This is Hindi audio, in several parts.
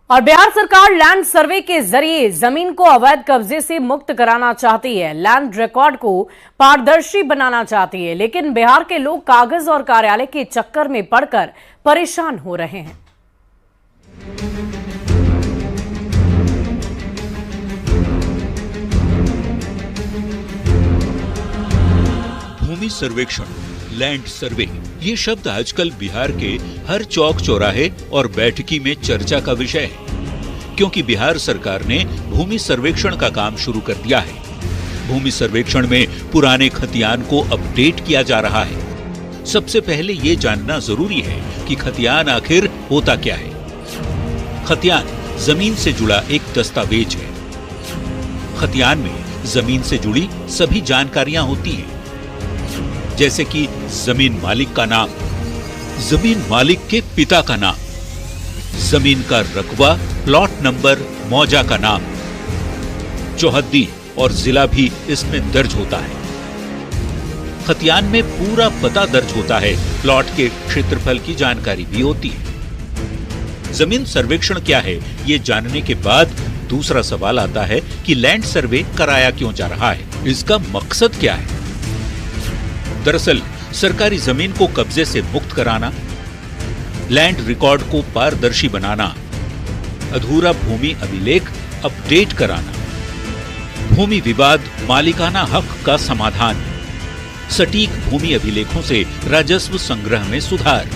और बिहार सरकार लैंड सर्वे के जरिए जमीन को अवैध कब्जे से मुक्त कराना चाहती है, लैंड रिकॉर्ड को पारदर्शी बनाना चाहती है। लेकिन बिहार के लोग कागज और कार्यालय के चक्कर में पड़कर परेशान हो रहे हैं। भूमि सर्वेक्षण, लैंड सर्वे, ये शब्द आजकल बिहार के हर चौक चौराहे और बैठकी में चर्चा का विषय है, क्योंकि बिहार सरकार ने भूमि सर्वेक्षण का काम शुरू कर दिया है। भूमि सर्वेक्षण में पुराने खतियान को अपडेट किया जा रहा है। सबसे पहले ये जानना जरूरी है कि खतियान आखिर होता क्या है। खतियान जमीन से जुड़ा एक दस्तावेज है। खतियान में जमीन से जुड़ी सभी जानकारियां होती हैं, जैसे कि जमीन मालिक का नाम, जमीन मालिक के पिता का नाम, जमीन का रकबा, प्लॉट नंबर, मौजा का नाम, चौहद्दी और जिला भी इसमें दर्ज होता है। खतियान में पूरा पता दर्ज होता है, प्लॉट के क्षेत्रफल की जानकारी भी होती है। जमीन सर्वेक्षण क्या है, ये जानने के बाद दूसरा सवाल आता है कि लैंड सर्वे कराया क्यों जा रहा है, इसका मकसद क्या है। दरअसल सरकारी जमीन को कब्जे से मुक्त कराना, लैंड रिकॉर्ड को पारदर्शी बनाना, अधूरा भूमि अभिलेख अपडेट कराना, भूमि विवाद मालिकाना हक का समाधान, सटीक भूमि अभिलेखों से राजस्व संग्रह में सुधार,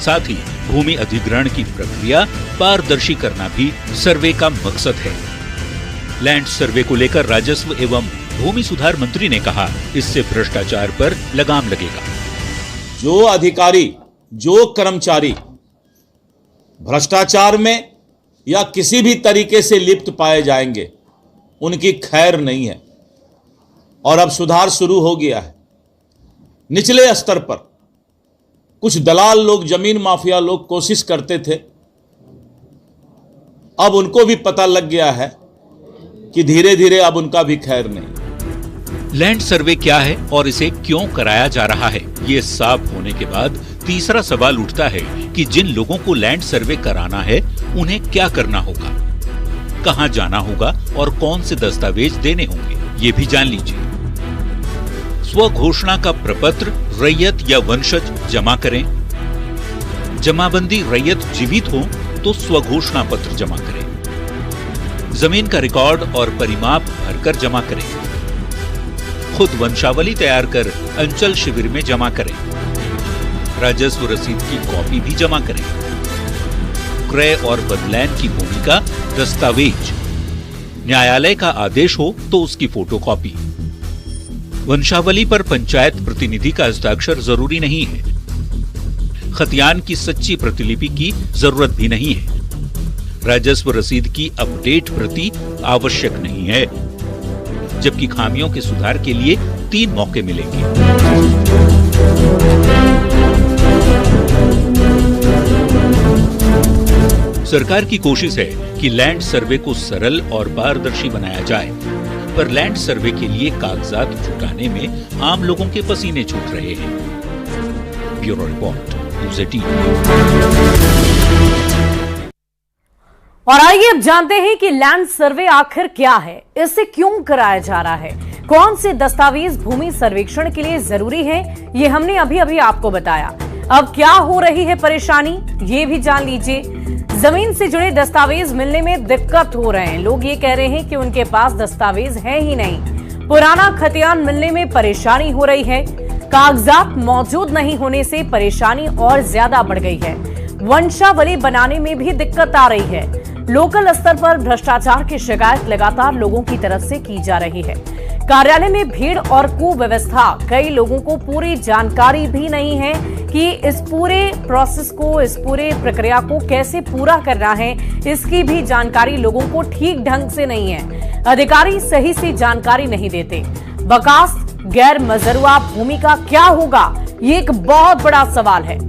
साथ ही भूमि अधिग्रहण की प्रक्रिया पारदर्शी करना भी सर्वे का मकसद है। लैंड सर्वे को लेकर राजस्व एवं भूमि सुधार मंत्री ने कहा, इससे भ्रष्टाचार पर लगाम लगेगा। जो अधिकारी, जो कर्मचारी भ्रष्टाचार में या किसी भी तरीके से लिप्त पाए जाएंगे, उनकी खैर नहीं है। और अब सुधार शुरू हो गया है। निचले स्तर पर कुछ दलाल लोग, जमीन माफिया लोग कोशिश करते थे, अब उनको भी पता लग गया है कि धीरे धीरे अब उनका भी खैर नहीं। लैंड सर्वे क्या है और इसे क्यों कराया जा रहा है, ये साफ होने के बाद तीसरा सवाल उठता है कि जिन लोगों को लैंड सर्वे कराना है, उन्हें क्या करना होगा, कहां जाना होगा और कौन से दस्तावेज देने होंगे, ये भी जान लीजिए। स्व घोषणा का प्रपत्र रैयत या वंशज जमा करें। जमाबंदी रैयत जीवित हो तो स्व घोषणा पत्र जमा करें। जमीन का रिकॉर्ड और परिमाप भरकर जमा करें। खुद वंशावली तैयार कर अंचल शिविर में जमा करें। राजस्व रसीद की कॉपी भी जमा करें। क्रय और बदलैन की भूमि का दस्तावेज, न्यायालय का आदेश हो तो उसकी फोटोकॉपी। वंशावली पर पंचायत प्रतिनिधि का हस्ताक्षर जरूरी नहीं है। खतियान की सच्ची प्रतिलिपि की जरूरत भी नहीं है। राजस्व रसीद की अपडेट प्रति आवश्यक नहीं है, जबकि खामियों के सुधार के लिए 3 मौके मिलेंगे। सरकार की कोशिश है कि लैंड सर्वे को सरल और पारदर्शी बनाया जाए, पर लैंड सर्वे के लिए कागजात जुटाने में आम लोगों के पसीने छूट रहे हैं। Bureau report, news 18। और आइए अब जानते हैं कि लैंड सर्वे आखिर क्या है, इसे क्यों कराया जा रहा है, कौन से दस्तावेज भूमि सर्वेक्षण के लिए जरूरी है, ये हमने अभी अभी आपको बताया। अब क्या हो रही है परेशानी, ये भी जान लीजिए। जमीन से जुड़े दस्तावेज मिलने में दिक्कत हो रहे हैं। लोग ये कह रहे हैं कि उनके पास दस्तावेज है ही नहीं। पुराना खतियान मिलने में परेशानी हो रही है। कागजात मौजूद नहीं होने से परेशानी और ज्यादा बढ़ गई है। वंशावली बनाने में भी दिक्कत आ रही है। लोकल स्तर पर भ्रष्टाचार की शिकायत लगातार लोगों की तरफ से की जा रही है। कार्यालय में भीड़ और कुव्यवस्था, कई लोगों को पूरी जानकारी भी नहीं है कि इस पूरे प्रोसेस को, इस पूरे प्रक्रिया को कैसे पूरा करना है, इसकी भी जानकारी लोगों को ठीक ढंग से नहीं है। अधिकारी सही से जानकारी नहीं देते। बकास्त गैर मजरूआ भूमि का क्या होगा, ये एक बहुत बड़ा सवाल है।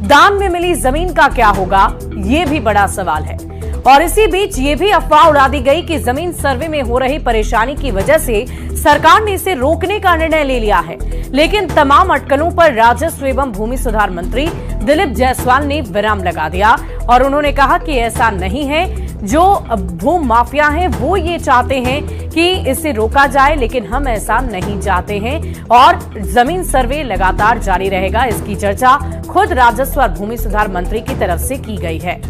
दान में मिली जमीन का क्या होगा, ये भी बड़ा सवाल है। और इसी बीच ये भी अफवाह उड़ा दी गई कि जमीन सर्वे में हो रही परेशानी की वजह से सरकार ने इसे रोकने का निर्णय ले लिया है। लेकिन तमाम अटकलों पर राजस्व एवं भूमि सुधार मंत्री दिलीप जायसवाल ने विराम लगा दिया और उन्होंने कहा कि ऐसा नहीं है। जो भूमि माफिया हैं वो ये चाहते हैं कि इसे रोका जाए, लेकिन हम ऐसा नहीं चाहते हैं और जमीन सर्वे लगातार जारी रहेगा। इसकी चर्चा खुद राजस्व और भूमि सुधार मंत्री की तरफ से की गई है।